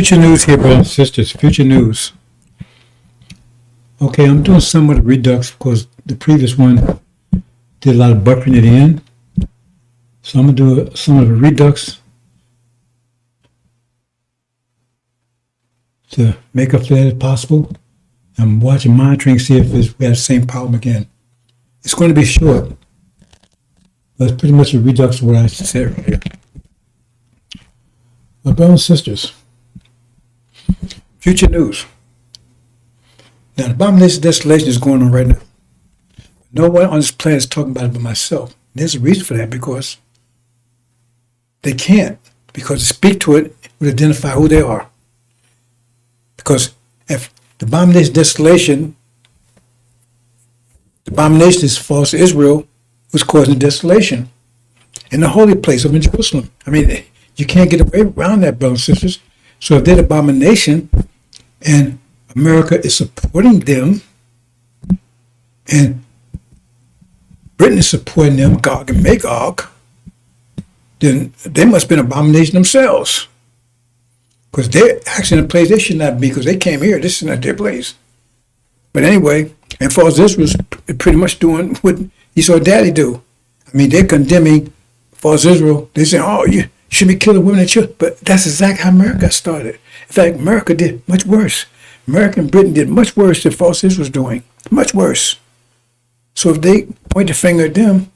Future news here, brothers and sisters. Future news. Okay, I'm doing somewhat of redux because the previous one did a lot of buffering at the end. So I'm going to do some of a redux to make up for that if possible. I'm watching, monitoring, see if we have the same problem again. It's going to be short, but it's pretty much a redux of what I said earlier. My brothers and sisters, future news. Now, the abomination of desolation is going on right now. No one on this planet is talking about it but myself. There's a reason for that, because they can't. Because to speak to it would identify who they are. Because if the abomination of desolation, the abomination is false Israel, was causing desolation in the holy place of Jerusalem. I mean, you can't get away around that, brothers and sisters. So if they're the abomination and America is supporting them and Britain is supporting them, Gog and Magog, then they must be an abomination themselves. Because they're actually in a place they should not be, because they came here. This is not their place. But anyway, and false Israel's pretty much doing what you saw Daddy do. I mean, they're condemning false Israel. They say, oh, you should be killing women and children. But that's exactly how America started. In fact, America did much worse. America and Britain did much worse than false Israel was doing. Much worse. So if they point the finger at them,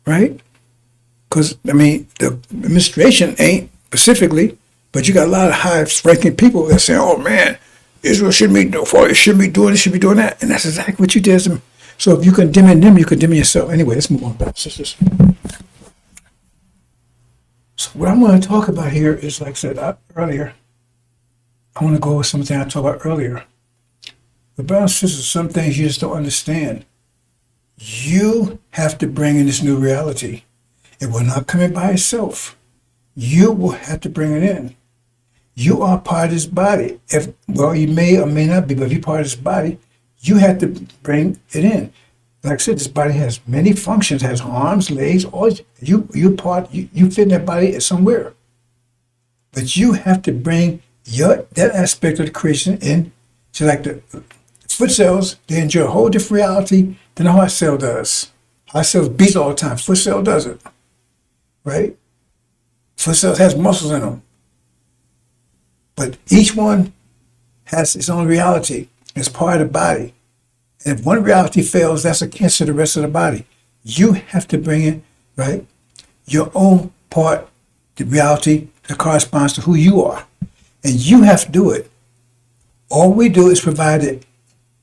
right? Because, I mean, the administration ain't specifically, but you got a lot of high-ranking people that say, oh, man, Israel shouldn't be doing this, should be doing that. And that's exactly what you did. So if you condemn them, you condemn yourself. Anyway, let's move on, brothers and sisters. So what I'm going to talk about here is, like I said earlier, I want to go with something I talked about earlier. But brothers and sisters, some things you just don't understand. You have to bring in this new reality. It will not come in by itself. You will have to bring it in. You are part of this body. Well, you may or may not be, but if you're part of this body, you have to bring it in. Like I said, this body has many functions, has arms, legs, all you fit in that body somewhere. But you have to bring that aspect of the creation in. So like the foot cells, they enjoy a whole different reality than a heart cell does. Heart cells beats all the time. Foot cell doesn't. Right? Foot cells has muscles in them. But each one has its own reality. It's part of the body. And if one reality fails, that's a cancer to the rest of the body. You have to bring in, right, your own part, the reality that corresponds to who you are. And you have to do it. All we do is provide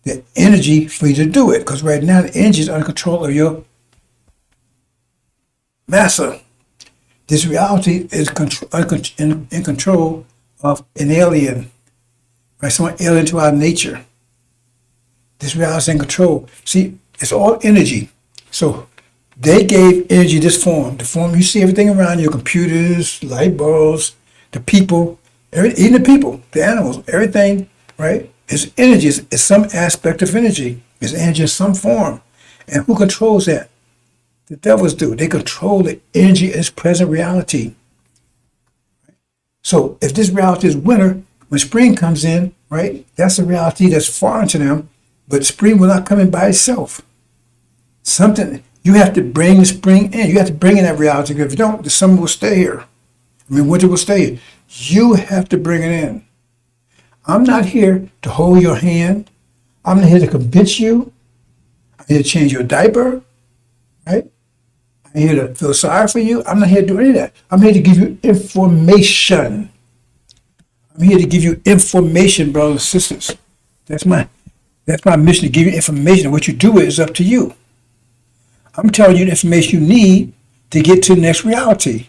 the energy for you to do it. Because right now, the energy is under control of your massa. This reality is in control of an alien, right? Someone alien to our nature. This reality is in control. See, it's all energy. So they gave energy this form. The form you see everything around you, computers, light bulbs, the people, even the people, the animals, everything, right? Is energy. It's some aspect of energy. It's energy in some form. And who controls that? The devils do. They control the energy in its present reality. So if this reality is winter, when spring comes in, right, that's a reality that's foreign to them, but spring will not come in by itself. Something, you have to bring the spring in. You have to bring in that reality, because if you don't, the summer will stay here. I mean, winter will stay here. You have to bring it in. I'm not here to hold your hand. I'm not here to convince you. I'm here to change your diaper, right? I'm here to feel sorry for you. I'm not here to do any of that. I'm here to give you information. I'm here to give you information, brothers and sisters. That's my mission, to give you information. What you do with it is up to you. I'm telling you the information you need to get to the next reality.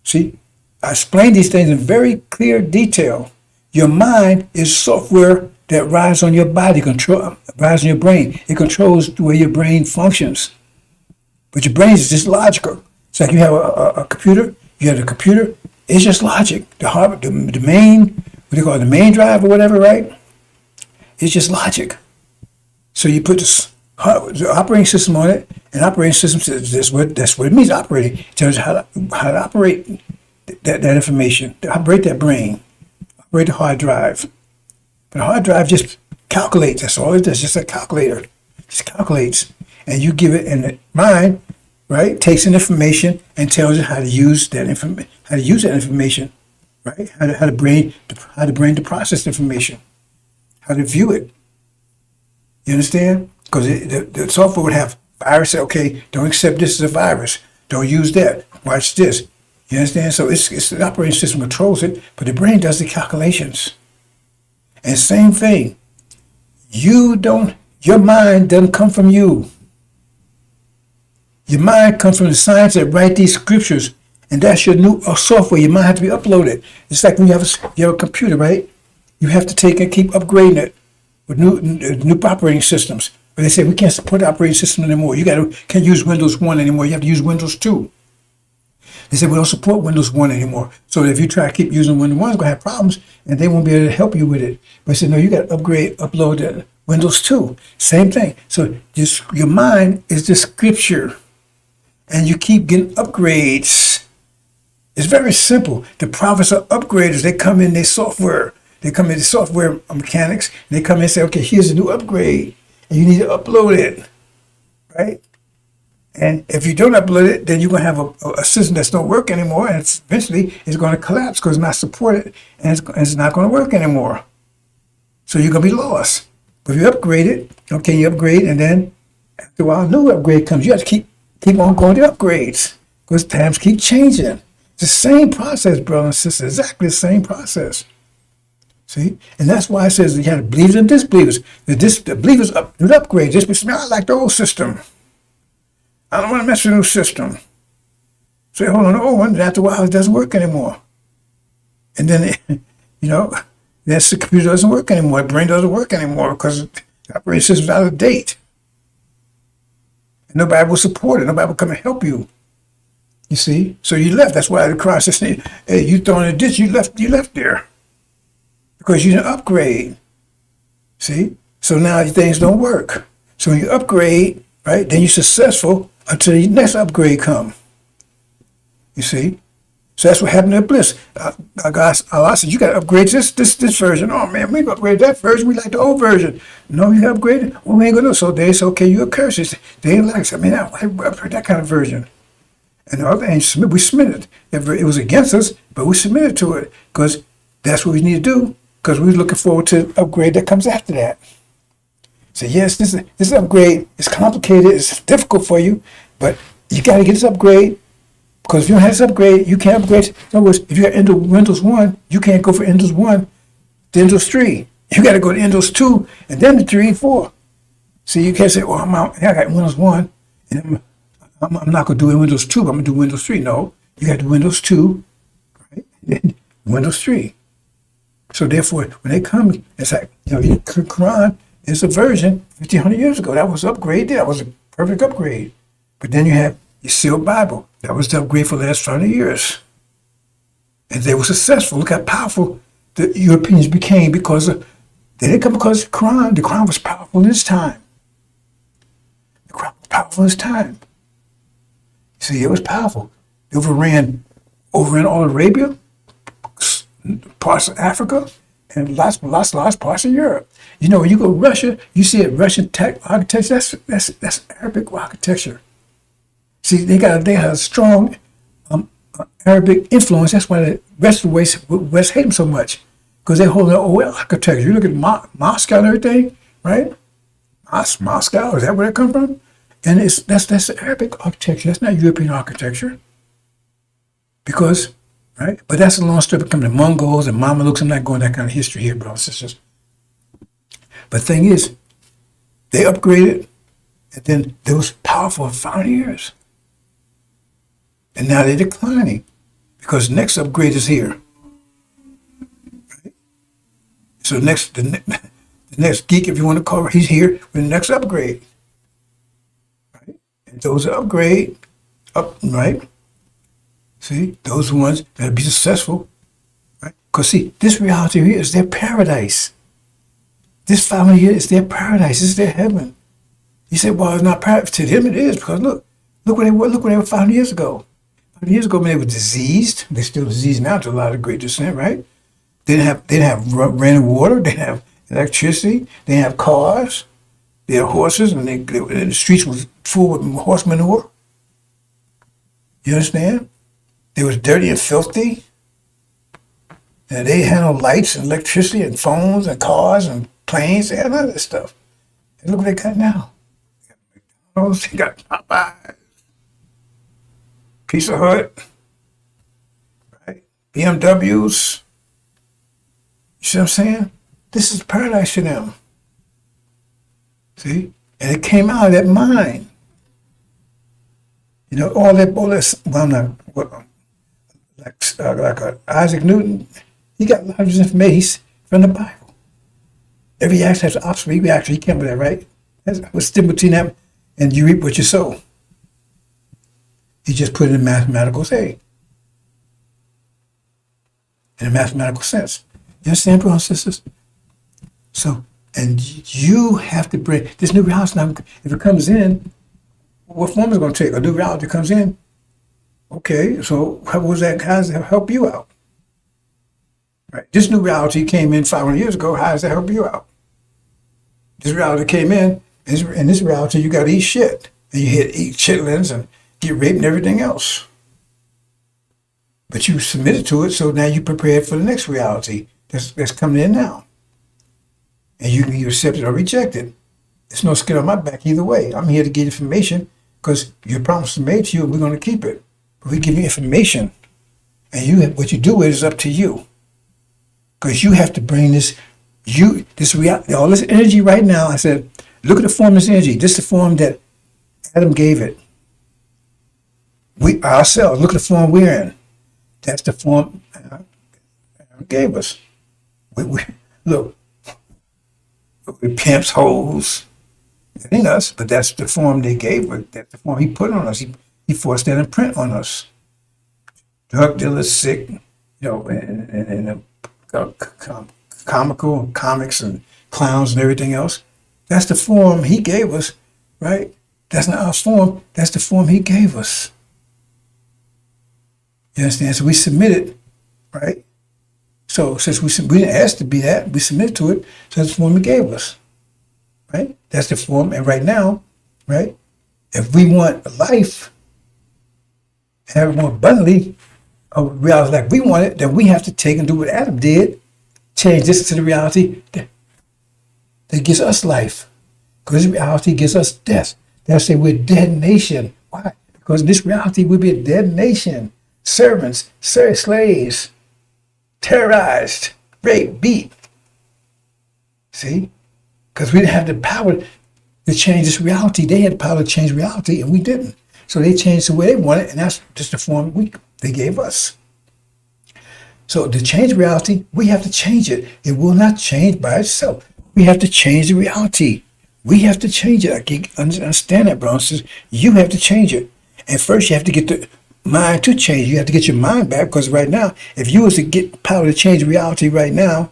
See, I explain these things in very clear detail. Your mind is software that rides on your body, rides on your brain. It controls the way your brain functions. But your brain is just logical. It's like you have a computer. You have the computer. It's just logic. The main, what do you call it, the main drive or whatever, right? It's just logic. So you put the operating system on it, and operating system says that's what it means. Operating. It tells you how to operate that information, to operate that brain. operate the hard drive. But the hard drive just calculates. That's all it does. Just a calculator. Just calculates. And you give it, and the mind, right, takes in information and tells it how to use that information, right? How the brain to process information, how to view it. You understand? Because the software would have virus. Say, okay, don't accept this as a virus. Don't use that. Watch this. You understand? So it's the operating system controls it, but the brain does the calculations. And same thing. Your mind doesn't come from you. Your mind comes from the science that write these scriptures, and that's your new software. Your mind has to be uploaded. It's like when you have a computer, right? You have to take and keep upgrading it with new operating systems. But they say we can't support the operating system anymore. Can't use Windows 1 anymore. You have to use Windows 2. They said we don't support Windows 1 anymore. So if you try to keep using Windows 1, it's going to have problems, and they won't be able to help you with it. But they said, no, you got to upload Windows 2. Same thing. So your mind is the scripture, and you keep getting upgrades. It's very simple. The prophets are upgraders. They come in their software. They come in the software mechanics, and they come in and say, okay, here's a new upgrade, and you need to upload it, right? And if you don't upload it, then you're going to have a system that's don't work anymore, and eventually it's going to collapse because it's not supported, and it's not going to work anymore. So you're going to be lost. But if you upgrade it, okay, you upgrade, and then after a while, a new upgrade comes. You have to keep on going to upgrades because times keep changing. It's the same process, brothers and sisters, exactly the same process. See? And that's why it says you have believers and disbelievers. The believers do the upgrade. I like the old system. I don't want to mess with the new system. So you hold on to the old one, and after a while it doesn't work anymore. And then, the computer doesn't work anymore. The brain doesn't work anymore because the operating system's out of date. And nobody will support it. Nobody will come and help you. You see? So you left. That's why the cross is saying, hey, you thrown in a ditch, you left there. Because you didn't upgrade. See? So now things don't work. So when you upgrade, right, then you're successful until the next upgrade come. You see? So that's what happened to Bliss. Allah said, you got to upgrade this version. Oh, man, we upgrade that version. We like the old version. No, you upgraded? Well, we ain't going to. So they say, okay, you're a curse. They ain't like it. I upgrade that kind of version. And the other end, we submitted. It was against us, but we submitted to it because that's what we need to do because we're looking forward to the upgrade that comes after that. So yes, this upgrade is complicated. It's difficult for you, but you got to get this upgrade because if you don't have this upgrade, you can't upgrade. In other words, if you're into Windows 1, you can't go from Windows 1 to Windows 3. You got to go to Windows 2 and then to 3 and 4. So you can't say, "Oh, I got Windows 1, and I'm not going to do Windows 2, but I'm going to do Windows 3." No, you got to do Windows 2, right? And then Windows 3. So therefore, when they come, it's like the Quran. It's a version 1,500 years ago. That was upgraded. That was a perfect upgrade. But then you have your sealed Bible. That was the upgrade for the last 500 years. And they were successful. Look how powerful the Europeans became because they didn't come because of the Quran. The Quran was powerful in its time. The Quran was powerful in its time. See, it was powerful. They overran all Arabia, parts of Africa, and lots parts of Europe. When you go to Russia, you see it Russian tech architecture. That's Arabic architecture. See, they had a strong Arabic influence. That's why the rest of the West hate them so much because they hold their old architecture. You look at Moscow and everything, right? Moscow, is that where it come from? And that's Arabic architecture. That's not European architecture. Because, right? But that's a long story. Becoming the Mongols and Mamelukes. I'm not going that kind of history here, brothers and sisters. But the thing is, they upgraded, and then they was powerful for 500 years. And now they're declining because the next upgrade is here. Right? So the next geek, if you want to call it, he's here with the next upgrade. Right? And those upgrade, right? See, those ones that be successful, right? Because see, this reality here is their paradise. This 500 years is their paradise. This is their heaven. You say, well, it's not paradise. To them it is because look where they were 500 years ago. 500 years ago when they were diseased, they're still diseased now to a lot of great extent, right? They didn't have running water. They didn't have electricity. They didn't have cars. They had horses, and the streets was full with horse manure. You understand? They was dirty and filthy. And they had no lights and electricity and phones and cars and planes. They had none of that stuff. And look what they got now. They got Popeyes, Pizza Hut, right? BMWs. You see what I'm saying? This is paradise to them. See? And it came out of that mind. You know, all that, well, I'm not, Isaac Newton, he got a lot of his information from the Bible. Every action has an opposite reaction. He came with that, right? That's what's the difference between that and you reap what you sow. He just put it in mathematical say. In a mathematical sense. You understand, brothers and sisters? So, and you have to bring this new reality. Now, if it comes in, what form is it going to take? A new reality comes in. Okay, so how does that help you out? Right. This new reality came in 500 years ago. How does that help you out? This reality came in, and in this reality, you got to eat shit. And you eat chitlins and get raped and everything else. But you submitted to it, so now you're prepared for the next reality that's coming in now. And you can either accept it or reject it. There's no skin on my back either way. I'm here to get information because your promise is made to you and we're going to keep it. But we give you information. And what you do with it is up to you. Because you have to bring this reality, all this energy right now. I said, look at the form of this energy. This is the form that Adam gave it. We ourselves, look at the form we're in. That's the form Adam gave us. Look, we pimps, hoes. It ain't us, but that's the form they gave us. That's the form he put on us. He forced that imprint on us. Drug dealers, sick, and comical comics and clowns and everything else. That's the form he gave us, right? That's not our form. That's the form he gave us. You understand? So we submitted, right? So since we didn't ask to be that, we submitted to it. So that's the form he gave us, right? That's the form. And right now, right? If we want a life, and have it more abundantly, a reality like we want it, then we have to take and do what Adam did, change this to the reality that gives us life. Because this reality gives us death. They'll say we're a dead nation. Why? Because in this reality we'll be a dead nation. Servants, slaves, terrorized, raped, beat. See? Because we didn't have the power to change this reality. They had the power to change reality, and we didn't. So they changed the way they wanted, and that's just the form they gave us. So to change reality, we have to change it. It will not change by itself. We have to change the reality. We have to change it. I can understand that, brothers. You have to change it. And first you have to get the mind to change. You have to get your mind back, because right now, if you was to get power to change reality right now,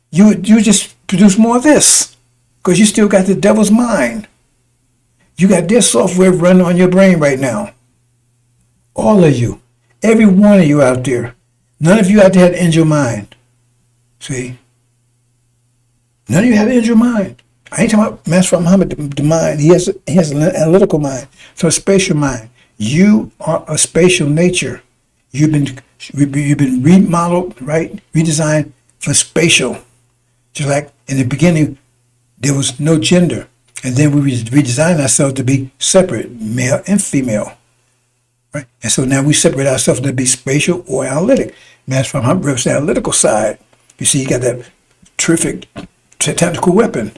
you just produce more of this, because you still got the devil's mind. You got their software running on your brain right now. All of you. Every one of you out there. None of you out there had an angel mind. See? None of you had an angel mind. I ain't talking about Master Muhammad, the mind. He has an analytical mind. So a spatial mind. You are a spatial nature. You've been remodeled, right? Redesigned for spatial. Just like in the beginning, there was no gender. And then we redesigned ourselves to be separate, male and female. Right? And so now we separate ourselves to be spatial or analytic. Master Muhammad represents the analytical side. You see, you got that terrific technical weapon,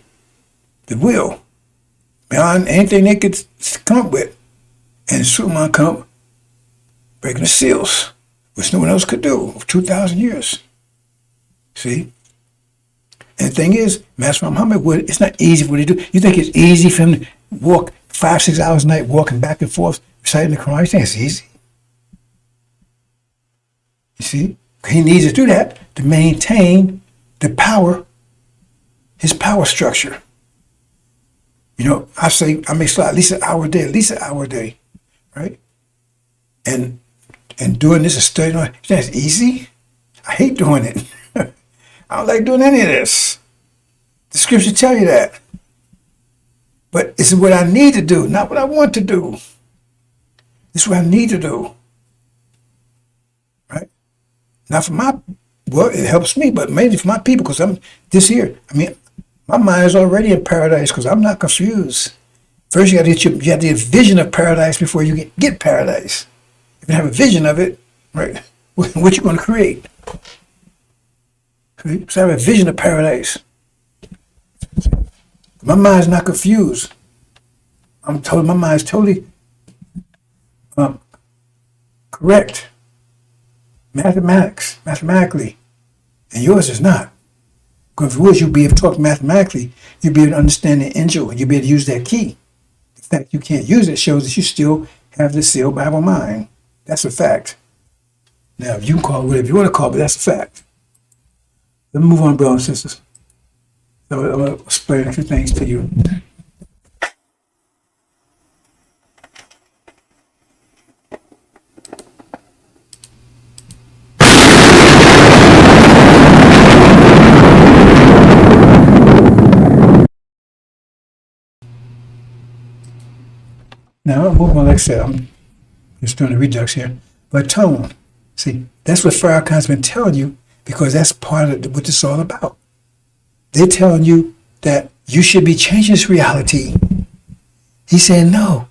the will, beyond anything they could come up with. And Superman come up breaking the seals, which no one else could do for 2,000 years. See? And the thing is, Master Muhammad, it's not easy for him to do. You think it's easy for him to walk 5-6 hours a night, walking back and forth, reciting the Quran? You think it's easy? You see? He needs to do that to maintain the power, his power structure. You know, I make slide at least an hour a day, right? And doing this and studying on it, that's easy. I hate doing it. I don't like doing any of this. The scripture tell you that. But it's what I need to do, not what I want to do. It's what I need to do. Right? Not for it helps me, but mainly for my people, because I'm this here. I mean, my mind is already in paradise because I'm not confused. First, you have to get a vision of paradise before you get paradise. If you have a vision of it, right, what you going to create? Okay? So I have a vision of paradise. My mind's not confused. My mind's totally correct. Mathematically. And yours is not. Because if it was, you'd be able to talk mathematically. You'd be able to understand the angel. You'd be able to use that key. The fact you can't use it shows that you still have the sealed Bible mind. That's a fact. Now, you can call it whatever you want to call it, but that's a fact. Let me move on, brothers and sisters. So I'm going to explain a few things to you. Now, I'm moving on, like I said, I'm just doing the redux here. But tone, see, that's what Farrakhan's been telling you, because that's part of what this is all about. They're telling you that you should be changing this reality. He's saying, no,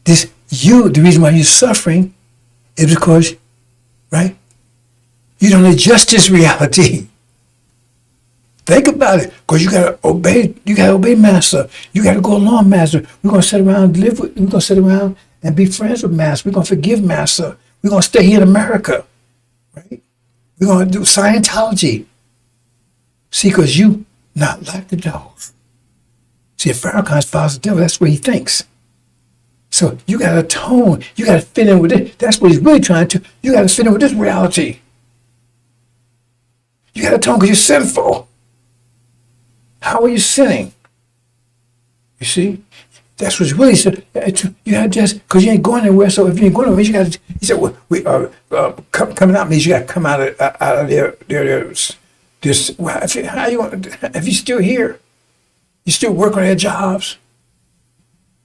the reason why you're suffering is because, right, you don't adjust this reality. Think about it, because you gotta obey Master. You gotta go along, Master. We're gonna sit around and we're gonna sit around and be friends with Master. We're gonna forgive Master. We're gonna stay here in America. Right? We're gonna do Scientology. See, because you not like the devil. See, if Farrakhan follows the devil, that's what he thinks. So you gotta tone, you gotta fit in with it. That's what he's really trying to. You gotta fit in with this reality. You gotta tone because you're sinful. How are you sinning? You see? That's what he really said. You gotta just, because you ain't going anywhere, so if you ain't going anywhere, you gotta, he said, coming out means you gotta come out of there. How you want, if you're still here, you still work on their jobs,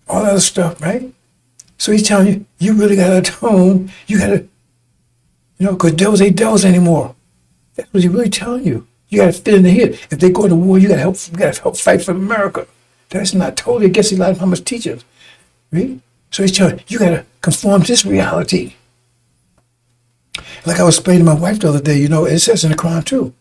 all that other stuff, right? So he's telling you, you really gotta atone, you gotta, because devils ain't devils anymore. That's what he's really telling you. You gotta fit in the here. If they go to war, you gotta help fight for America. That's not totally against a lot of Muhammad's teachings. Right? So he's telling you, you gotta conform to this reality. Like I was explaining to my wife the other day, it says in the Quran too.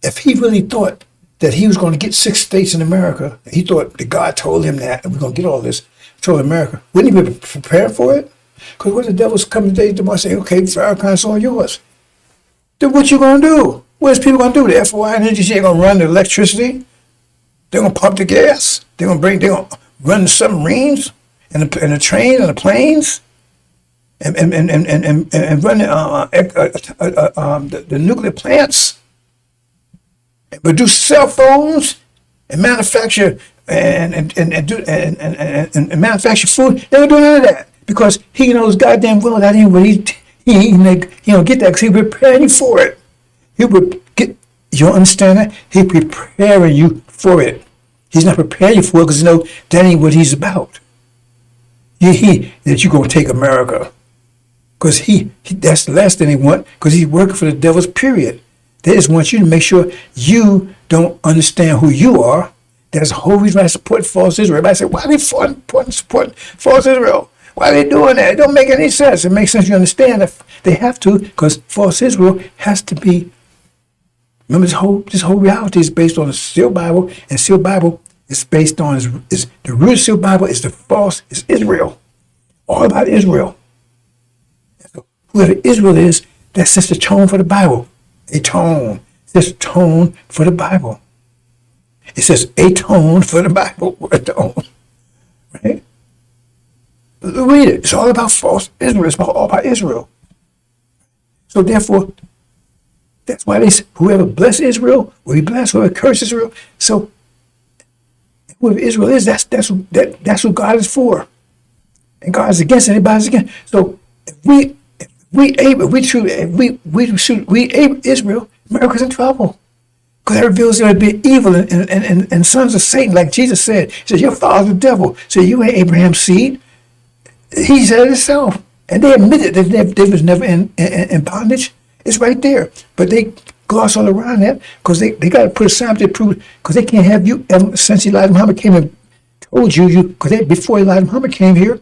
If he really thought that he was going to get 6 states in America, he thought that God told him that, and we're going to get all this, told America, wouldn't he be prepared for it? Because when the devil's coming today, tomorrow, say, okay, Farrakhan's all yours. Then what you going to do? What's people going to do? The FOI and NGC ain't going to run the electricity. They're going to pump the gas. They're going to run the submarines and the trains and the planes and run the nuclear plants and produce cell phones and manufacture and manufacture food. They don't do none of that because he knows goddamn well that ain't what he don't get that because he preparing you for it. He would get, you understand that? He preparing you for it. He's not preparing you for it because that ain't what he's about. That you're going to take America. Because that's the last thing they want because he's working for the devil's period. They just want you to make sure you don't understand who you are. That's the whole reason I support false Israel. Everybody say, why are they supporting false Israel? Why are they doing that? It don't make any sense. It makes sense you understand that they have to because false Israel has to be. Remember, this whole reality is based on the sealed Bible, and sealed Bible is based on is the root of sealed Bible is is Israel, all about Israel. So whoever Israel is, that sets the tone for the Bible. A tone sets the tone for the Bible. It says a tone for the Bible. A tone, right? Read it. It's all about false Israel. It's all about Israel. So therefore. That's why they say, whoever bless Israel will be blessed. Whoever curse Israel. So whoever Israel is, that's what God is for. And God is against anybody's against. So if we aid Israel, America's in trouble. Because that reveals them to be evil and sons of Satan, like Jesus said. He said, your father's the devil. So you ain't Abraham's seed. He said it himself. And they admitted that they was never in bondage. It's right there. But they gloss all around that because they got to put a sign to prove, because they can't have you, since Elijah Muhammad came and told you, because before Elijah Muhammad came here,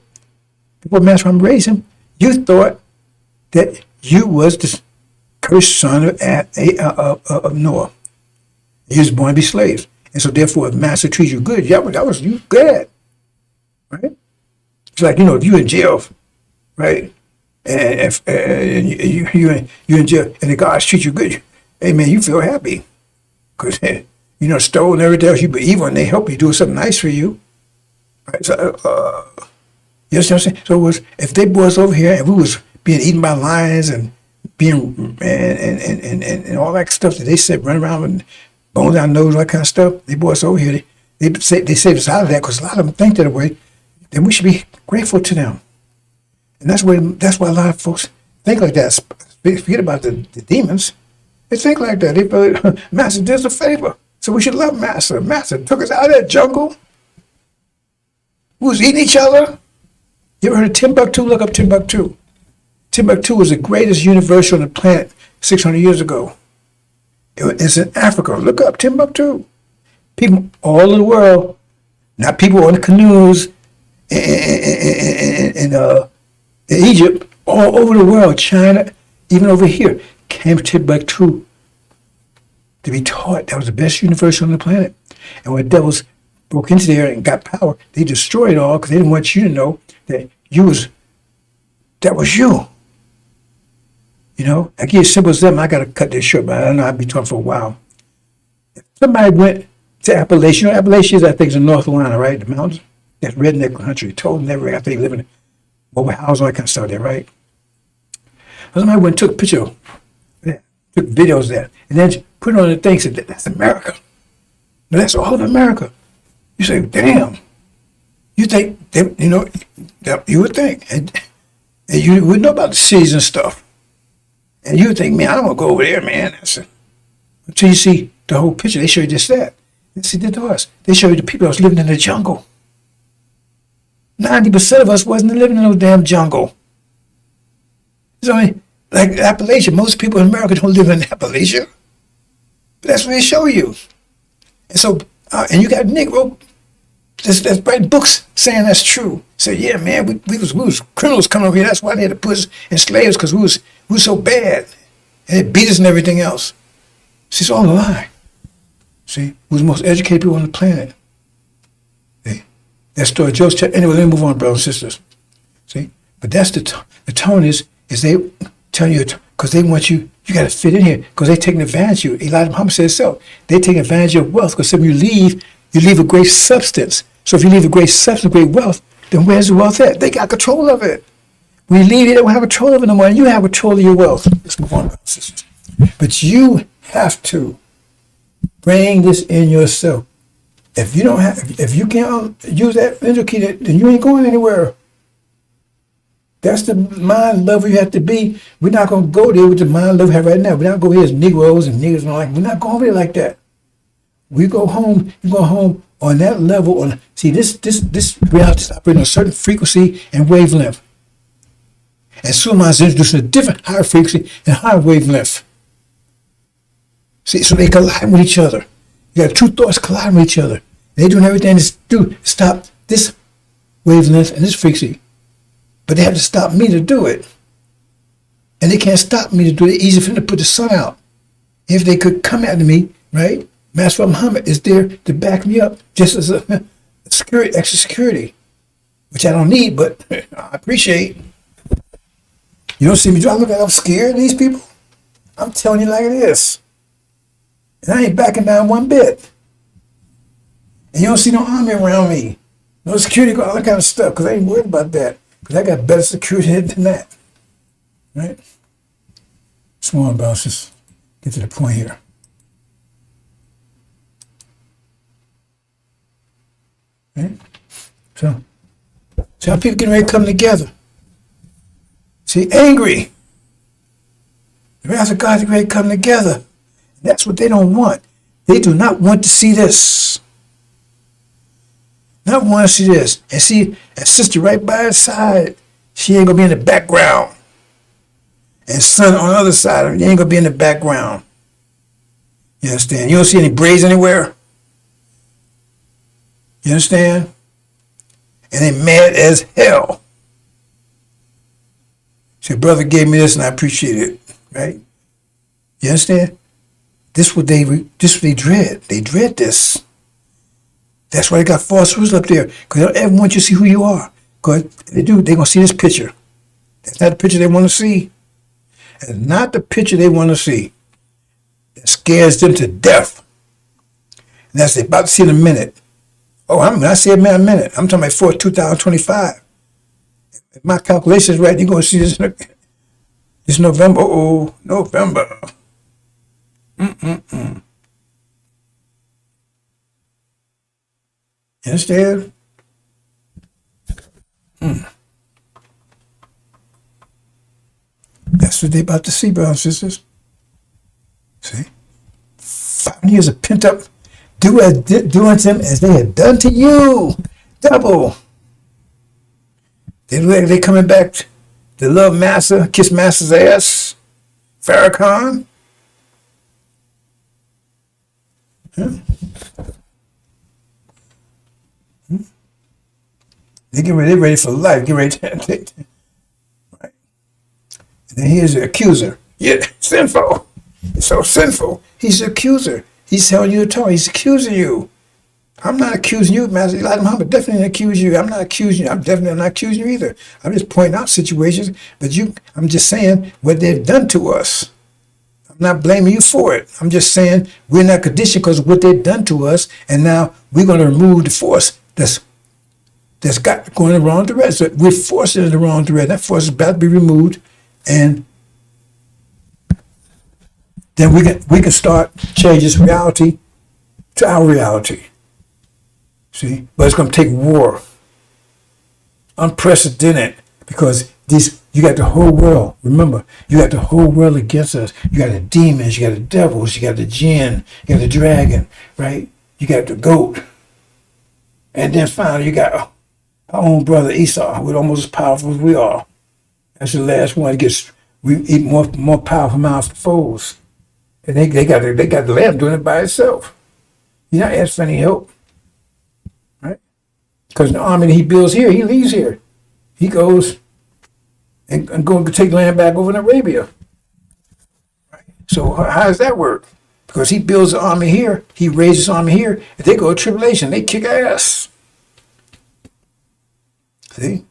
before Master Muhammad raised him, you thought that you was the cursed son of Noah. You was born to be slaves. And so therefore, if Master treats you good, that was you good. Right? It's like, if you're in jail, right? And if you're in jail and the guards treat you good, hey man, you feel happy. Because, stole and everything else, you be evil and they help you do something nice for you. Right? So, you understand what I'm saying? So if they brought us over here and we was being eaten by lions and being, and all that stuff that they said, run around and bones down nose, all that kind of stuff, they brought us over here. They saved us out of that because a lot of them think that way. Then we should be grateful to them. And that's why a lot of folks think like that. Forget about the demons. They think like that. They feel Master did us a favor. So we should love Master. Master took us out of that jungle. We was eating each other. You ever heard of Timbuktu? Look up Timbuktu. Timbuktu was the greatest university on the planet 600 years ago. It's in Africa. Look up Timbuktu. People all over the world, not people on the canoes in Egypt, all over the world, China, even over here, came to Timbuktu to be taught. That was the best university on the planet. And when devils broke into there and got power, they destroyed it all because they didn't want you to know that that was you. I give you simple as them. I got to cut this short, but I know I'll be talking for a while. If somebody went to Appalachia, Appalachia is, I think, is in North Carolina, right? The mountains. That's redneck country. Told never after they live in a mobile house, all that kind of stuff there, right? Somebody went and took a picture of that, took videos of that, and then put it on the thing and said, that's America. No, that's all of America. You say, damn. You think, that you would think. And you would know about the cities and stuff. And you would think, man, I don't want to go over there, man. Until you see the whole picture, they show you just that. They see the doors. They show you the people that was living in the jungle. 90% of us wasn't living in no damn jungle. So, like Appalachia, most people in America don't live in Appalachia. But that's what they show you. And so, and you got Negro that's writing books saying that's true. Say, yeah, man, we was criminals coming over here. That's why they had to put us in slaves, because we was so bad. And they beat us and everything else. See, it's all a lie. See, we was the most educated people on the planet. See, that story, Joe's anyway, let me move on, brothers and sisters. See, but that's the tone is they telling you, because they want you got to fit in here, because they taking advantage of you. Elijah Muhammad said so. They taking advantage of your wealth, because when you leave a great substance. So if you leave a great substance, great wealth, then where's the wealth at? They got control of it. When you leave, they don't have control of it no more, and you have control of your wealth. Let's move on, brothers and sisters. But you have to bring this in yourself. If you can't use that mental key, then you ain't going anywhere. That's the mind level you have to be. We're not going to go there with the mind level we have right now. We're not going to go here as Negroes and niggers and all that. We're not going over there like that. We go home, you go home on that level. See, this reality is operating on a certain frequency and wavelength. And Suleiman is introducing a different higher frequency and higher wavelength. See, so they collide with each other. You got two thoughts colliding with each other. They're doing everything to do stop this wavelength and this frequency. But they have to stop me to do it. And they can't stop me to do it. It's easy for them to put the sun out. If they could come at me, right? Master Muhammad is there to back me up just as a security, extra security, which I don't need, but I appreciate. You don't see me, do I look like I'm scared of these people? I'm telling you like it is. And I ain't backing down one bit. And you don't see no army around me. No security, all that kind of stuff, because I ain't worried about that. Because I got better security than that. Right? Small about just get to the point here. Right? So how people getting ready to come together. See, angry. The wrath of God is ready to come together. That's what they don't want. They do not want to see this. Not want to see this. And see, and sister right by her side, she ain't gonna be in the background. And son on the other side, you ain't gonna be in the background. You understand? You don't see any braids anywhere. You understand? And they mad as hell. Say, brother gave me this and I appreciate it. Right? You understand? This is what they dread. They dread this. That's why they got false rules up there. Because they don't ever want you to see who you are. Because if they do, they're going to see this picture. That's not the picture they want to see. It's not the picture they want to see. That scares them to death. And that's they're about to see in a minute. Oh, I see it in a minute. I'm talking about for 2025. If my calculations right, you're going to see this November. Oh, November. You understand? That's what they about to see, brothers and sisters. See? 5 years of pent up, doing to them as they had done to you. Double. They coming back to love Master, kiss Master's ass. Farrakhan. They're ready for life. Get ready to right. And then here's the accuser. Yeah, sinful. It's so sinful. He's the accuser. He's telling you to talk. He's accusing you. I'm not accusing you, Master Elijah Muhammad. Definitely not accusing you. I'm not accusing you. I'm definitely not accusing you either. I'm just pointing out situations, but I'm just saying what they've done to us. I'm not blaming you for it. I'm just saying we're in that condition because of what they've done to us, and now we're going to remove the force that's got going in the wrong direction. We're forcing it in the wrong direction. That force is about to be removed, and then we can start changing this reality to our reality. See, but it's going to take war, unprecedented, because you got the whole world. Remember, you got the whole world against us. You got the demons, you got the devils, you got the jinn, you got the dragon, right? You got the goat, and then finally you got our own brother Esau, who's almost as powerful as we are. That's the last one. We eat more powerful from our foes, and they got the lamb doing it by itself. You're not asking for any help, right? Because the army that he builds here, he leaves here. He goes and go take land back over in Arabia. Right? So how does that work? Because he builds an army here, he raises an army here, if they go to tribulation, they kick ass. See?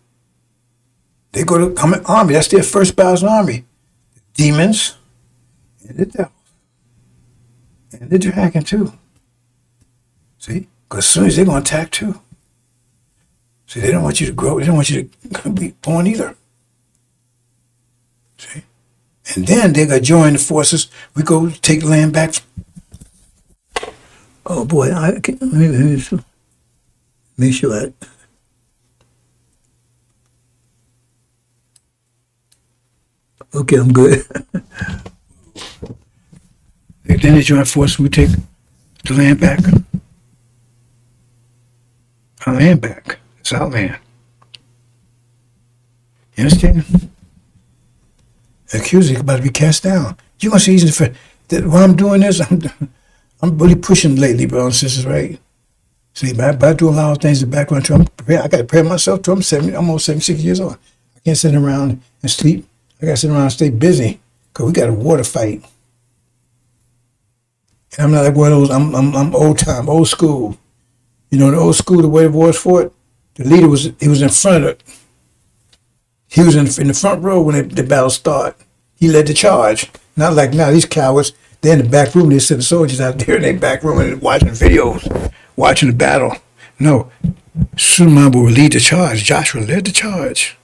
They go to come an army, that's their first battle's army. Demons and the devil. And the dragon too. See? Because as soon as they're going to attack too. See, they don't want you to grow, they don't want you to be born either. See? And then they're going to join the forces. We go take land back. Oh boy, I can't, let me make sure that. Okay, I'm good. And then they join forces, we take the land back. Our land back. It's our land. You understand? The accuser is about to be cast down. You're going to see that while I'm doing this, I'm really pushing lately, brothers and sisters, right? See, but I do a lot of things in the background too. I got to prepare myself too. I'm almost 76 years old. I can't sit around and sleep. I got to sit around and stay busy because we got a war to fight. And I'm not like one of those, I'm old time, old school. You know, in the old school, the way the wars fought, the leader was in front of it. He was in the front row when the battle started. He led the charge. Not like now, these cowards, they're in the back room, they send the soldiers out there in their back room and watching videos, watching the battle. No, Suleiman will lead the charge. Joshua led the charge.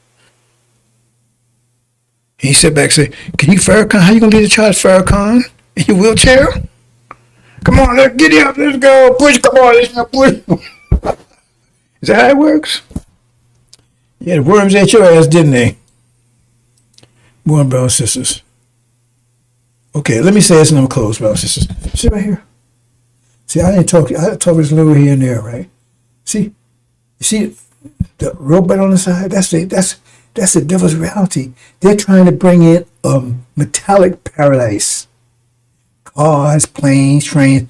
He sat back and said, can you, Farrakhan, how you going to lead the charge, Farrakhan? In your wheelchair? Come on, let's get up, let's go, push, come on, let's go, push. Is that how it works? Yeah, the worms ate your ass, didn't they? Boy, brothers and sisters. Okay, let me say this and I'm close, brothers and sisters. Sit right here. See, I talk this a little here and there, right? See, you see the robot on the side? That's the devil's reality. They're trying to bring in a metallic paradise. Cars, planes, trains,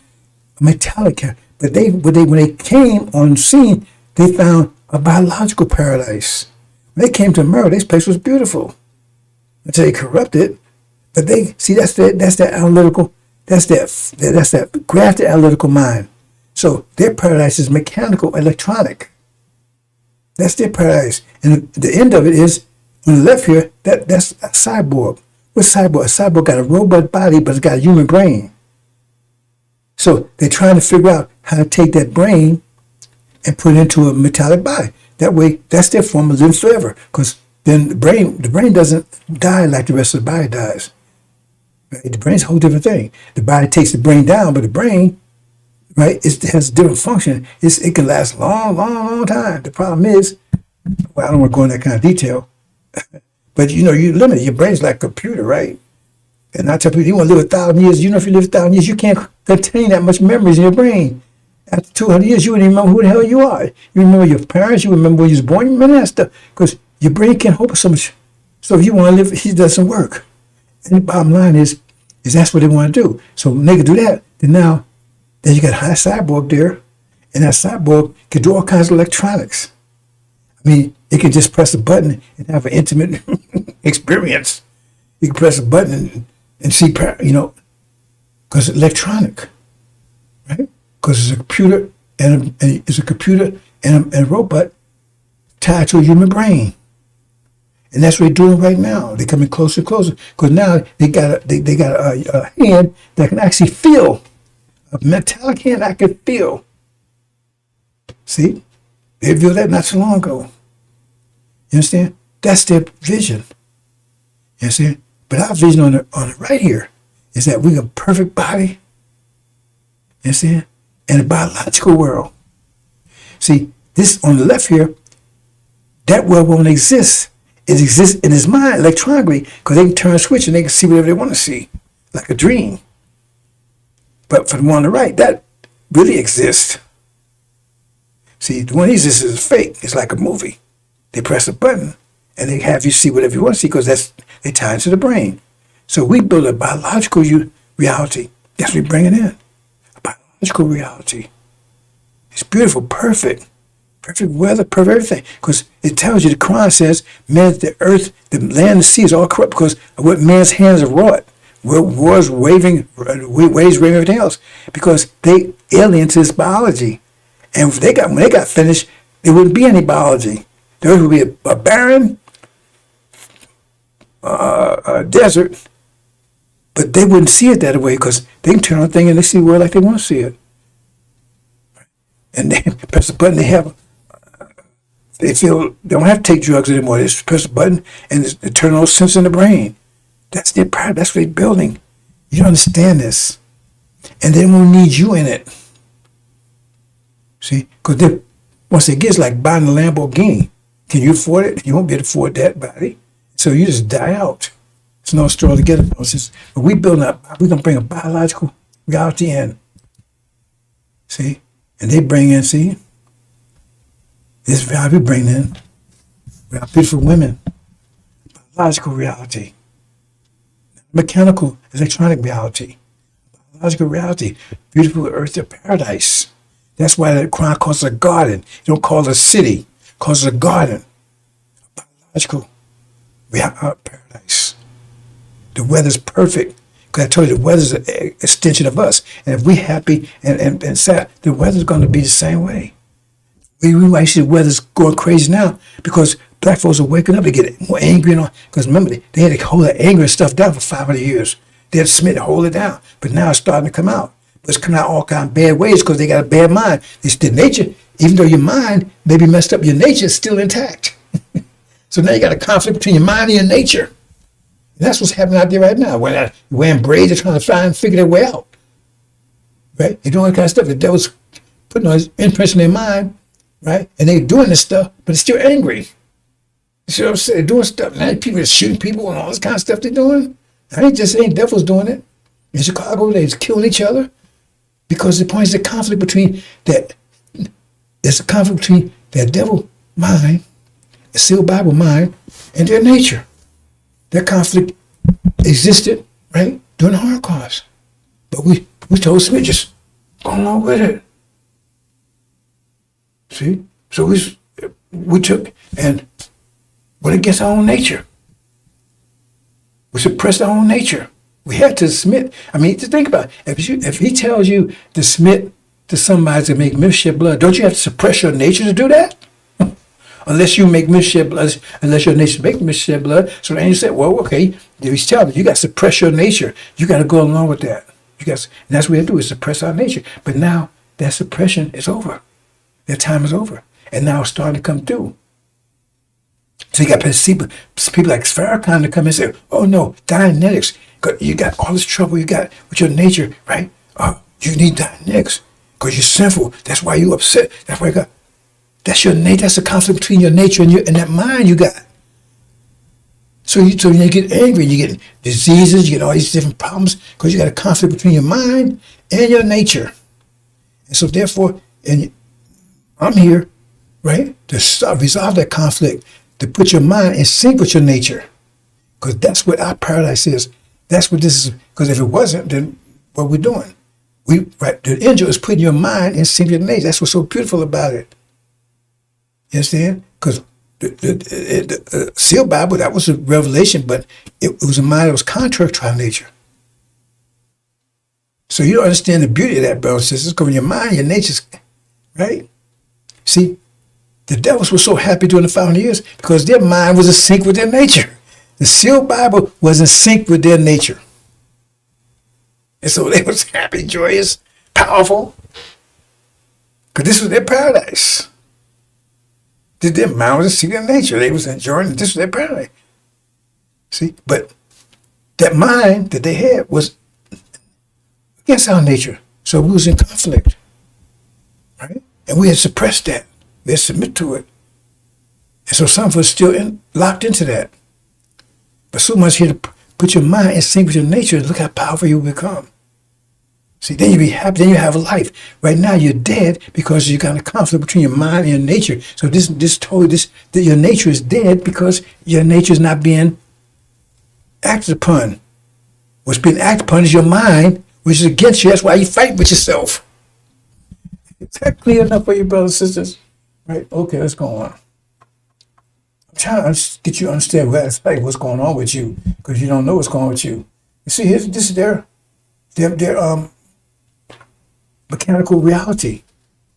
metallic. But when they came on scene, they found a biological paradise. When they came to America, this place was beautiful until they corrupted. But they see that's that analytical, that's that grafted analytical mind. So their paradise is mechanical, electronic. That's their paradise. And the end of it is on the left here. That's a cyborg. What's cyborg? A cyborg got a robot body, but it's got a human brain. So they're trying to figure out how to take that brain and put it into a metallic body. That way, that's their form of living forever. Because then the brain doesn't die like the rest of the body dies. Right? The brain's a whole different thing. The body takes the brain down, but the brain, right, it has a different function. It can last a long, long, long time. The problem is, well, I don't want to go into that kind of detail, but you limit your brain's like a computer, right? And I tell people, you want to live 1,000 years. If you live 1,000 years, you can't contain that much memories in your brain. After 200 years, you wouldn't even remember who the hell you are. You remember your parents. You remember when you was born. You remember that stuff because your brain can't hold so much. So if you want to live, it doesn't work. And the bottom line is that's what they want to do. So when they can do that, then you got a high cyborg there, and that cyborg can do all kinds of electronics. I mean, it can just press a button and have an intimate experience. You can press a button and see, because it's electronic, right? Because it's a computer and a robot tied to a human brain. And that's what they're doing right now. They're coming closer and closer because now they got a hand that can actually feel. A metallic hand I can feel. See? They revealed that not so long ago. You understand? That's their vision. You understand? But our vision on the right here is that we're a perfect body. You understand? In a biological world. See, this on the left here, that world won't exist. It exists in his mind electronically because they can turn a switch and they can see whatever they want to see, like a dream. But for the one on the right, that really exists. See, the one that exists is fake. It's like a movie. They press a button and they have you see whatever you want to see because they tie into the brain. So we build a biological reality. That's what we bring it in. A biological reality. It's beautiful, perfect weather, perfect everything. Because it tells you, the Quran says, man, the earth, the land, the sea is all corrupt because of what man's hands have wrought. Wars, waves, raving, everything else. Because they alien to this biology. And when they got finished, there wouldn't be any biology. There would be a barren desert. But they wouldn't see it that way because they can turn on a thing and they see the world like they want to see it. And they press the button, they feel they don't have to take drugs anymore. They just press the button and they turn on sense in the brain. That's their power. That's what they're building. You don't understand this. And they won't need you in it. See? Because once it gets like buying a Lamborghini, can you afford it? You won't be able to afford that body. So you just die out. It's no straw to get it. But we're going to bring a biological reality in. See? And they bring in, see? This reality we bring in. We have beautiful women. Biological reality. Mechanical, electronic reality. Biological reality. Beautiful earth of paradise. That's why the Quran calls it a garden. You don't call it a city. It calls it a garden. A biological paradise. The weather's perfect. Because I told you the weather's an extension of us. And if we're happy and sad, the weather's going to be the same way. We might see the weather's going crazy now because black folks are waking up to get more angry. Because remember, they had to hold that anger and stuff down for 500 years. They had to submit and hold it down. But now it's starting to come out. But it's coming out all kind of bad ways because they got a bad mind. It's the nature, even though your mind may be messed up, your nature is still intact. So now you got a conflict between your mind and your nature. And that's what's happening out there right now. When they're wearing braids, they're trying to figure their way out. Right? They're doing all that kind of stuff. The devil's putting all his imprints in their mind, right? And they're doing this stuff, but they're still angry. You see what I'm saying? They're doing stuff. Now people are shooting people and all this kind of stuff they're doing. Ain't devils doing it. In Chicago, they're killing each other. Because the point is the conflict between that. There's a conflict between that devil mind, the sealed Bible mind, and their nature. That conflict existed, right, during the Holocaust. But we told Smith just go along with it. See? So we took and went against our own nature. We suppressed our own nature. We had to submit. I mean, to think about it. If he tells you to submit to somebody to make milk shed blood, don't you have to suppress your nature to do that? Unless you make milk shed blood, unless your nature makes milk shed blood. So the angel said, well, okay, he's telling you got to suppress your nature. You got to go along with that. And that's what we have to do, is suppress our nature. But now that suppression is over. That time is over. And now it's starting to come through. So you got people like Farrakhan to come and say, oh no, Dianetics. You got all this trouble you got with your nature, right? You need Dianetics because you're sinful. That's why you're upset. That's why you got, that's your nature. That's the conflict between your nature and that mind you got. So you get angry, you get diseases, you get all these different problems because you got a conflict between your mind and your nature. And so therefore, I'm here, right, to resolve that conflict, to put your mind in sync with your nature. Because that's what our paradise is. That's what this is. Because if it wasn't, then what we're doing? The angel is putting your mind in sync with your nature. That's what's so beautiful about it. You understand? Because the sealed Bible, that was a revelation, but it was a mind that was contrary to our nature. So you don't understand the beauty of that, brothers and sisters, because your mind, your nature's, right? See, the devils were so happy during the 500 years because their mind was in sync with their nature. The sealed Bible was in sync with their nature. And so they was happy, joyous, powerful, because this was their paradise. Their mind was in sync with their nature. They was enjoying it. This was their paradise. See, but that mind that they had was against our nature. So we was in conflict, right? And we had suppressed that. We had submit to it. And so some of us still locked into that. But so much here to put your mind in sync with your nature. Look how powerful you become. See, then you be happy. Then you have a life. Right now you're dead because you got a conflict between your mind and your nature. So that your nature is dead because your nature is not being acted upon. What's being acted upon is your mind, which is against you. That's why you fight with yourself. Is that clear enough for you, brothers and sisters? Right? Okay, let's go on. I'm trying to get you to understand what's going on with you, because you don't know what's going on with you. You see, this is their mechanical reality.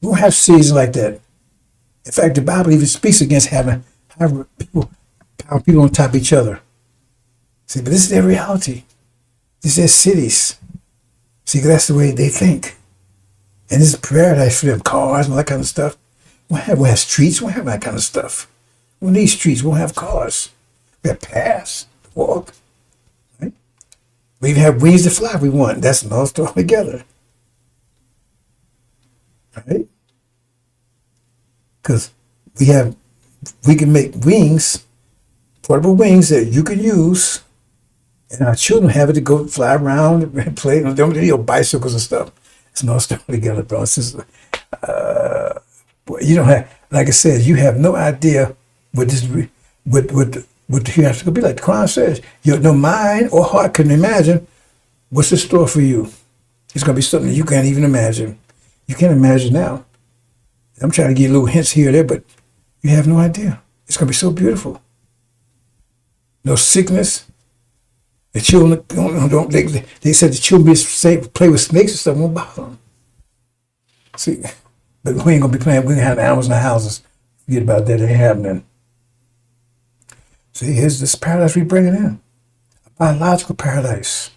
We don't have seasons like that. In fact, the Bible even speaks against having people on top of each other. See, but this is their reality. This is their cities. See, that's the way they think. And this is paradise for them, cars and all that kind of stuff. We have streets, we have that kind of stuff. We need streets, we don't have cars. We have paths to walk. Right? We even have wings to fly if we want. That's another story altogether. Right? Because we can make wings, portable wings that you can use, and our children have it to go fly around and play. They don't need bicycles and stuff. It's another story altogether, bro. You don't have, like I said, you have no idea what the hereafter will be like. The Quran says, no mind or heart can imagine what's in store for you. It's going to be something you can't even imagine. You can't imagine now. I'm trying to give you little hints here or there, but you have no idea. It's going to be so beautiful. No sickness. The children they said the children be safe, play with snakes and stuff, won't bother them. See, but we ain't going to be playing. We ain't have animals in the houses. Forget about that. It ain't happening. See, here's this paradise we bringing in. A biological paradise.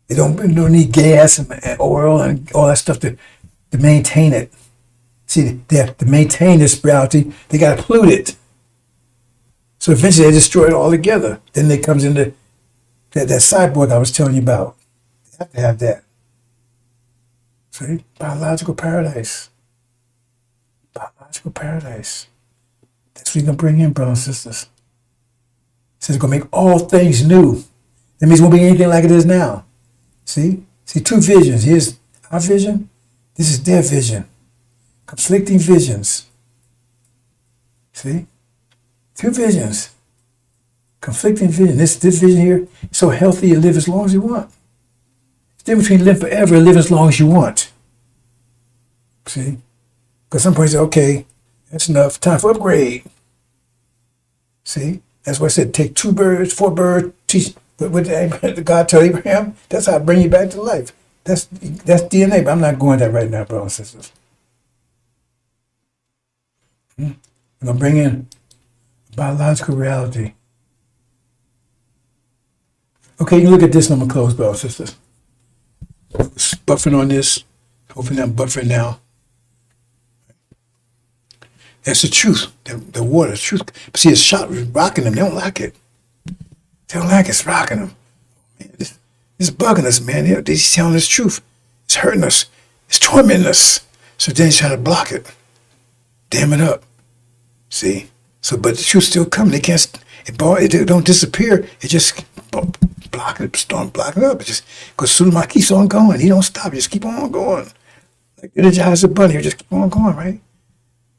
They don't need gas and oil and all that stuff to maintain it. See, to maintain this reality, they got to pollute it. So eventually they destroy it all together. Then it comes into that cyborg I was telling you about. They have to have that. See, biological paradise. Biological paradise. That's what you're going to bring in, brothers and sisters. It says it's going to make all things new. That means it won't be anything like it is now. See, two visions. Here's our vision, this is their vision. Conflicting visions. See? Two visions. Conflicting vision. This vision here is so healthy you live as long as you want. It's the difference between live forever and live as long as you want. See? Because some people say, okay, that's enough. Time for upgrade. See? That's why I said take 2 birds, 4 birds, teach what did God tell Abraham? That's how I bring you back to life. That's DNA, but I'm not going there right now, brothers and sisters. I'm going to bring in biological reality. Okay, you look at this and I'm going to close, brothers and sisters. Buffering on this. Hopefully I'm buffering now. That's the truth. The water, the truth. But see, it's rocking them. They don't like it. They don't like it. It's rocking them. Man, it's bugging us, man. They're telling us the truth. It's hurting us. It's tormenting us. So then he's trying to block it. Dam it up. See? So, but the truth still coming. They can't, it don't disappear. It just block it, start blocking it up. It just, because Suleiman keeps on going. He don't stop. He just keep on going. Like Energizer Bunny. He just keep on going, right?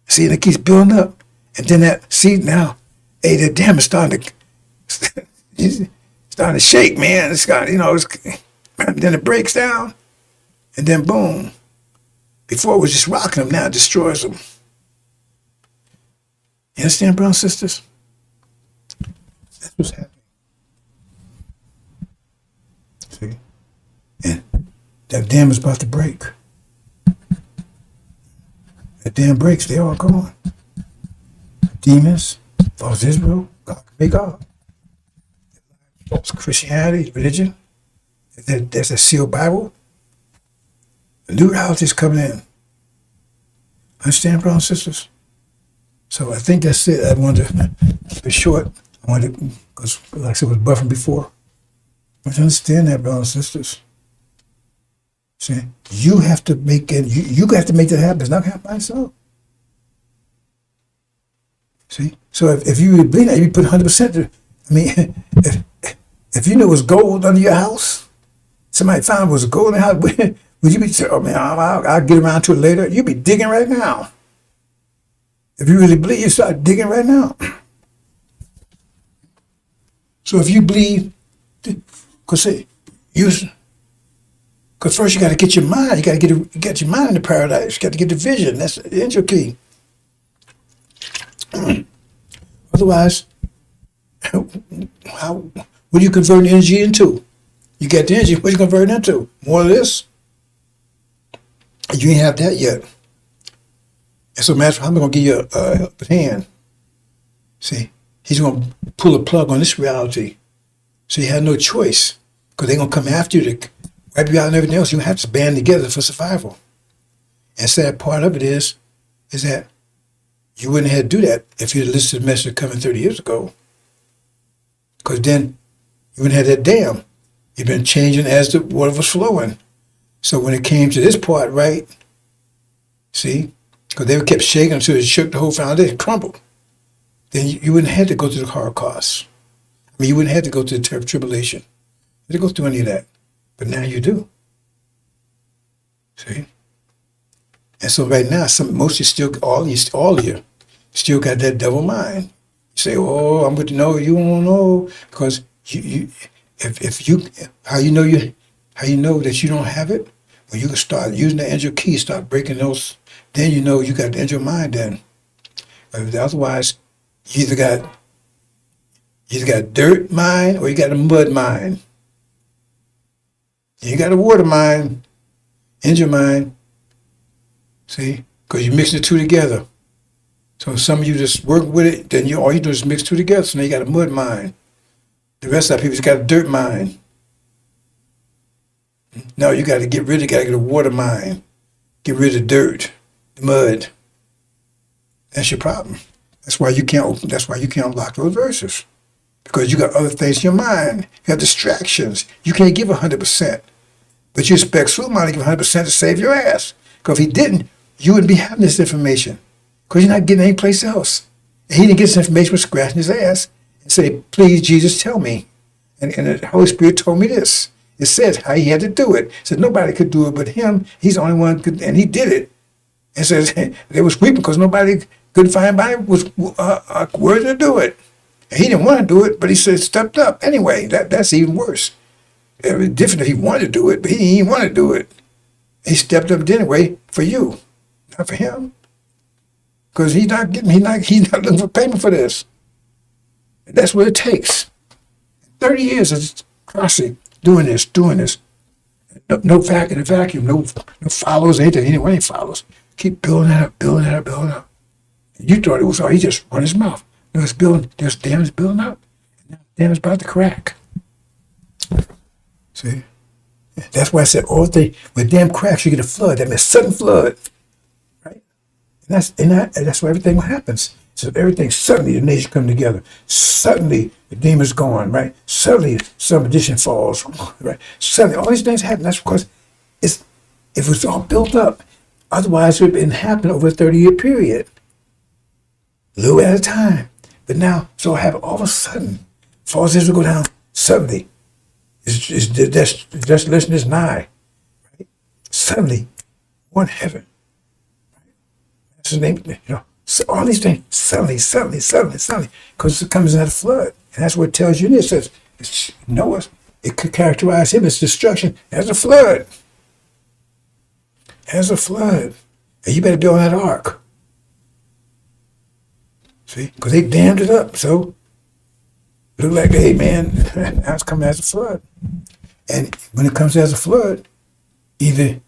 See, and it keeps building up. And then now, hey, the dam is starting to shake, man. It's got, then it breaks down. And then boom. Before it was just rocking them, now it destroys them. You understand, brothers and sisters? That's what's happening. See? And that dam is about to break. That dam breaks, they all gone. Demons, false Israel, God can be God. False Christianity, religion. There's a sealed Bible. The new reality is coming in. Understand, brothers and sisters? So I think that's it. I wanted to keep it short. Because like I said, it was buffering before. But understand that, brothers and sisters. See, you have to make it. You have to make that happen. It's not going to happen by itself. See, so if you really believe that, you put 100%. I mean, if you knew it was gold under your house, somebody found it was gold in the house, would you be saying, "Oh man, I'll get around to it later"? You'd be digging right now. If you really believe, you start digging right now. So if you believe, because first you got to get your mind. You got to get your mind into paradise. You got to get the vision. That's the entry key. Otherwise, what do you convert energy into? You get the energy. What are you converting into? More of this? You ain't have that yet. And so, Master, I'm going to give you a helping hand. See, he's going to pull a plug on this reality. So you have no choice, because they're going to come after you to wipe you out and everything else. You have to band together for survival. And sad part of it is that you wouldn't have had to do that if you'd listened to the message coming 30 years ago. Because then you wouldn't have that dam. You've been changing as the water was flowing. So when it came to this part, right, see, because they kept shaking until it shook the whole foundation, crumbled. Then you wouldn't have to go through the Holocaust. I mean, you wouldn't have to go through the tribulation. You didn't go through any of that. But now you do. See? And so right now, most of you still, all of you, still got that double mind. You say, "Oh, I'm going to know." You won't know, because how you know that you don't have it? When you can start using the angel key, start breaking those, then you know you got the angel mind. Then, but otherwise, you either got dirt mind or you got a mud mind. You got a water mind, angel mind. See, because you mix the two together. So some of you just work with it, then all you do is mix two together. So now you got a mud mind. The rest of the people just got a dirt mind. No, you got to get a water mind. Get rid of the dirt, the mud. That's your problem. That's why you can't unlock those verses. Because you got other things in your mind. You have distractions. You can't give 100%. But you expect Suleiman to give 100% to save your ass. Because if he didn't, you wouldn't be having this information. Because you're not getting it anyplace else. And he didn't get this information by scratching his ass and say, "Please, Jesus, tell me." And the Holy Spirit told me this. It says how he had to do it. It said nobody could do it but him. He's the only one could, and he did it. It says they was weeping because nobody couldn't find anybody was worthy to do it. And he didn't want to do it, but he said stepped up anyway. That's even worse. It was different if he wanted to do it, but he didn't want to do it. He stepped up anyway for you, not for him, because he's not looking for payment for this. And that's what it takes. 30 years of constantly doing this. No vac in a vacuum, no follows, anything. Anyone follows. Keep building it up. You thought it was all, he just run his mouth. No, it's building, there's damage building up. And the dam is about to crack. See? That's why I said all the when dam cracks, you get a flood. That means sudden flood. Right? And that's why everything happens. So everything, suddenly the nation come together. Suddenly the demon's gone, right? Suddenly some addition falls, right? Suddenly all these things happen. That's because it was all built up. Otherwise, it would have been happening over a 30-year period. A little at a time. But now, so it happened all of a sudden. Falls as we go down, suddenly. Desolation is nigh. Right? Suddenly, one heaven. Right? That's his name, So all these things, suddenly, because it comes out of flood. And that's what it tells you. It says, Noah, it could characterize him as destruction as a flood. As a flood. And you better build that ark. See? Because they dammed it up. So, look like, hey, man, now it's coming as a flood. And when it comes as a flood, either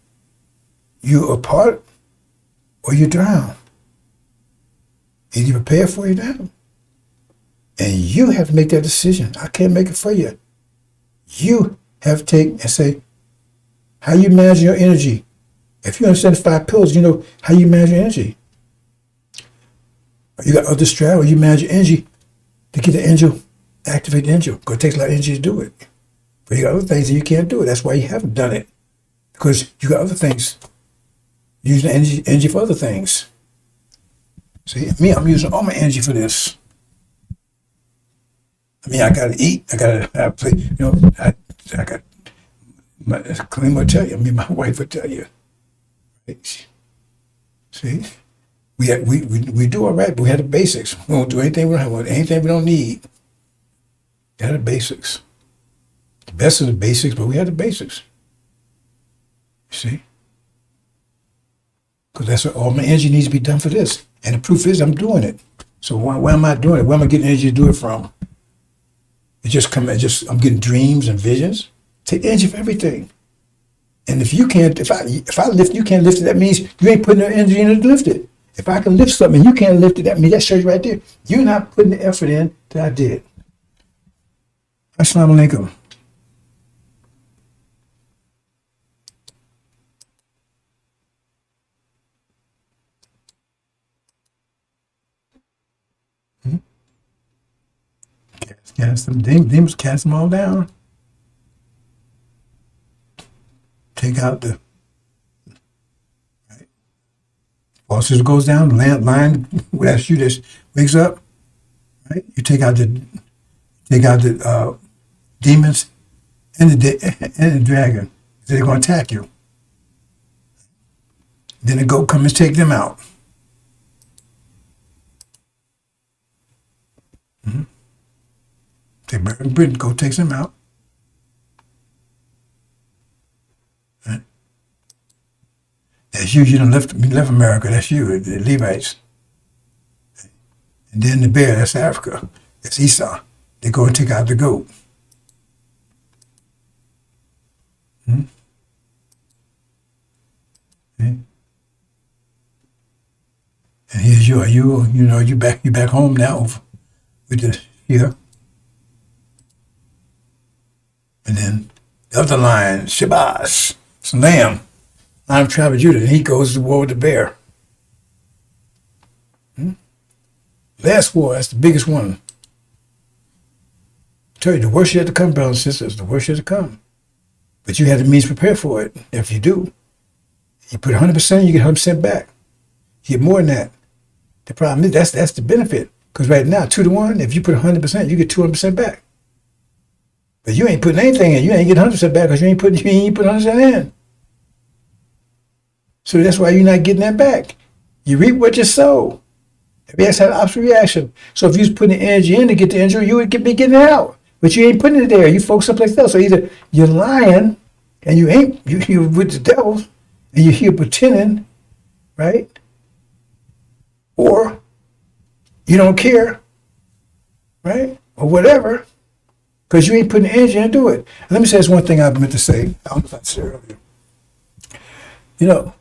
you are part or you drown. And you prepare for you now. And you have to make that decision. I can't make it for you. You have to take and say, how you manage your energy. If you understand the 5 pillars, you know how you manage your energy. You got other strategy, or you manage your energy to get the angel, activate the angel. Because it takes a lot of energy to do it. But you got other things that you can't do it. That's why you haven't done it. Because you got other things. Using energy for other things. See, me, I'm using all my energy for this. I mean, I gotta eat. I gotta play. I got. Colleen will tell you. My wife will tell you. Right? See, we do all right, but we have the basics. We won't do anything we don't have. Anything we don't need. We have the basics. The best of the basics, but we have the basics. See, because that's what all my energy needs to be done for this. And the proof is I'm doing it. So why am I doing it? Where am I getting energy to do it from? I'm getting dreams and visions. Take energy for everything. And if you can't, if I lift, you can't lift it, that means you ain't putting no energy in to lift it. If I can lift something and you can't lift it, that means that shows you right there. You're not putting the effort in that I did. Assalamu alaikum. Cast them demons, cast them all down. Take out the right. False goes down, the line that's you that wakes up. Right? You take out the demons and the dragon. They're gonna attack you. Then the goat comes and take them out. Mm-hmm. Take Britain, go takes them out. Right? That's you done left America, that's you, the Levites. And then the bear, that's Africa. That's Esau. They go and take out the goat. Hmm? Okay. And here's you back home now with this here. And then the other lion, Shabazz, it's a lamb, Lion of the tribe of Judah, and he goes to war with the bear. Last war, that's the biggest one. I tell you, the worst yet to come, brothers and sisters, the worst yet to come. But you have the means to prepare for it. If you do, you put 100%, you get 100% back. You get more than that. The problem is that's the benefit. Because right now, 2 to 1, if you put 100%, you get 200% back. But you ain't putting anything in. You ain't getting 100% back because you ain't putting 100% in. So that's why you're not getting that back. You reap what you sow. If you had an opposite reaction. So if you was putting the energy in to get the injury, you would be getting it out. But you ain't putting it there. You focus someplace else. So either you're lying and you're with the devil and you're here pretending, right? Or you don't care, right? Or whatever, because you ain't putting the energy in to do it. And let me say this one thing I meant to say. I don't know if I said it earlier. You know,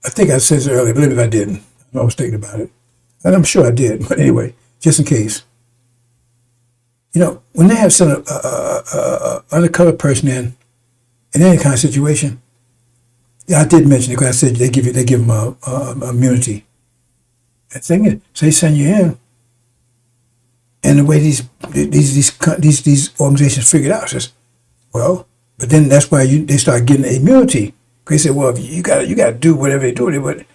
I think I said this earlier, but maybe if I didn't. I was thinking about it. And I'm sure I did. But anyway, just in case. You know, when they have some undercover person in any kind of situation, yeah, I did mention it because I said they give them immunity. The thing is, so they send you in, and the way these organizations figured out is, well, but then that's why they start getting immunity. They said, well, you got to do whatever they do, but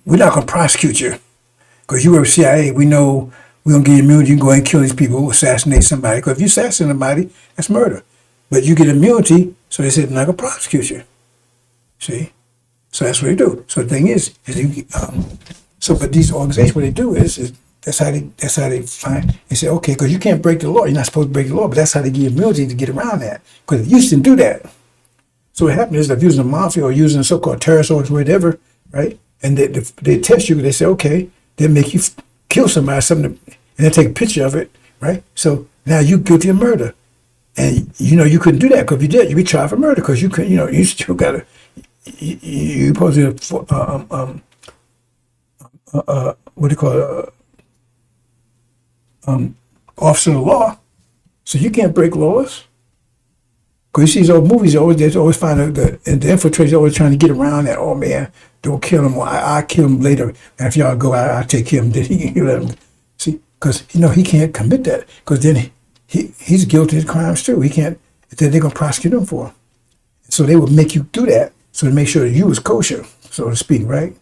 we're not going to prosecute you because you were CIA. We know we're going to give you immunity. You can go ahead and kill these people, assassinate somebody. Because if you assassinate somebody, that's murder. But you get immunity, so they said they're not going to prosecute you. See? So that's what they do. So the thing is but these organizations, what they do is that's how they find. They say, okay, because you can't break the law. You're not supposed to break the law, but that's how they give immunity to get around that. Because you didn't do that. So what happens is that using the mafia or using so-called terrorists or whatever, right? And they test you. They say, okay, they make you kill somebody, and they take a picture of it, right? So now you're guilty of murder, and you couldn't do that because if you did, you'd be tried for murder because you couldn't. You still gotta. You supposed to what do you call it? Officer of the law, so you can't break laws. Because you see these old movies, they always find the infiltrators always trying to get around that. Oh man, don't kill him. I kill him later. And if y'all go, I take him. Then he let him. See, because he can't commit that. Because then he's guilty of crimes too. He can't. Then they're gonna prosecute him for. So they would make you do that, so to make sure that you was kosher, so to speak, right?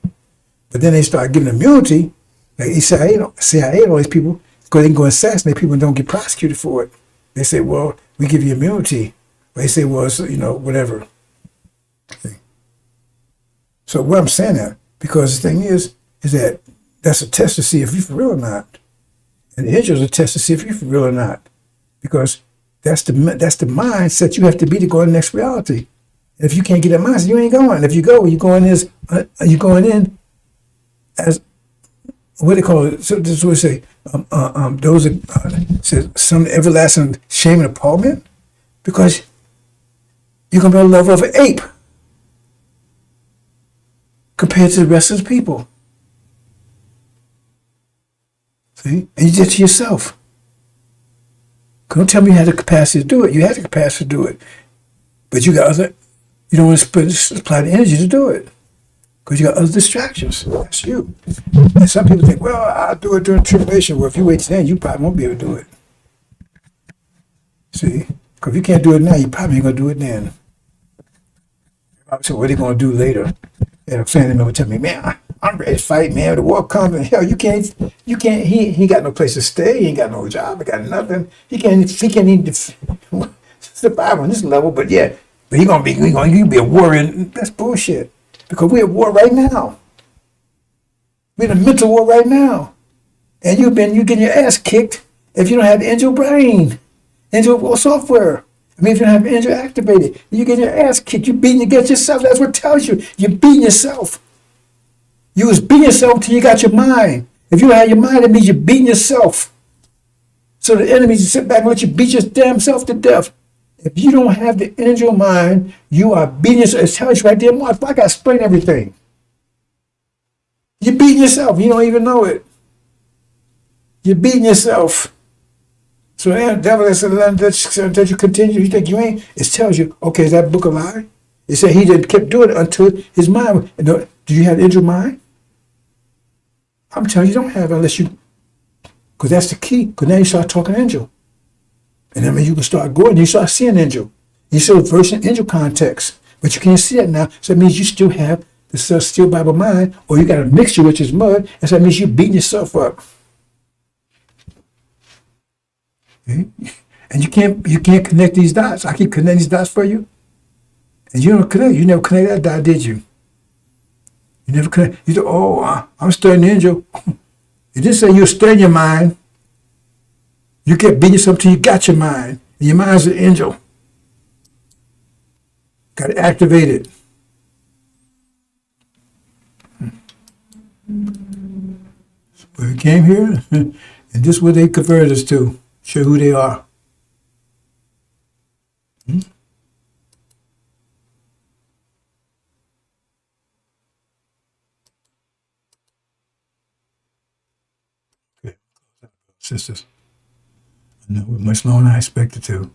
But then they start giving immunity, like CIA and all these people, because they can go assassinate people and don't get prosecuted for it. They say, well, we give you immunity. They say, well, it's, whatever. So what I'm saying that, because the thing is that that's a test to see if you're for real or not. And the angel is a test to see if you're for real or not. Because that's the mindset you have to be to go in the next reality. And if you can't get that mindset, you ain't going. If you go, you're going in as, what do they call it? So this is what they say. Those says some everlasting shame and appallment. Because you're going to be on the level of an ape compared to the rest of the people. See? And you did it to yourself. Don't tell me you had the capacity to do it. You had the capacity to do it. But you don't want to supply the energy to do it. Because you got other distractions. That's you. And some people think, well, I'll do it during tribulation. Well, if you wait till then, you probably won't be able to do it. See? Because if you can't do it now, you probably ain't going to do it then. So what are they going to do later? And a family member tell me, man, I'm ready to fight, man. The war comes, and hell, you can't. He got no place to stay. He ain't got no job. He got nothing. He can't even survive on this level. But he gonna be a warrior. That's bullshit. Because we're at war right now. We're in a mental war right now, and you getting your ass kicked if you don't have angel brain, angel software. I mean, if you don't have angel activated, you get your ass kicked. You're beating against yourself. That's what it tells you. You're beating yourself. You was beating yourself until you got your mind. If you have your mind, it means you're beating yourself. So the enemy sit back and let you beat your damn self to death. If you don't have the angel mind, you are beating yourself. It tells you right there, Mark, I got to explain everything. You're beating yourself. You don't even know it. You're beating yourself. So the devil said that you continue, you think you ain't. It tells you, okay, is that book a lie? It said he just kept doing it until his mind. Do you have angel mind? I'm telling you, you don't have it unless you, because that's the key. Because now you start talking angel. And then you can start going, you start seeing angel. You still version angel context. But you can't see that now. So that means you still have the still Bible mind, or you got a mixture which is mud, and so that means you're beating yourself up. Okay? And you can't connect these dots. I keep connecting these dots for you. And you don't connect. You never connect that dot, did you? You never connect. You said, oh, I'm studying angel. It didn't say you're studying your mind. You kept beating yourself till you got your mind. And your mind's an angel. Got to activate it. We came here, and this is what they converted us to. Show who they are. Okay. Sisters. I know we're much longer than I expected to.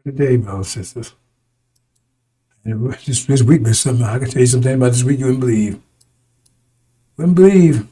Today, brothers and sisters. And this week been something. I can tell you something about this week you wouldn't believe. Wouldn't believe.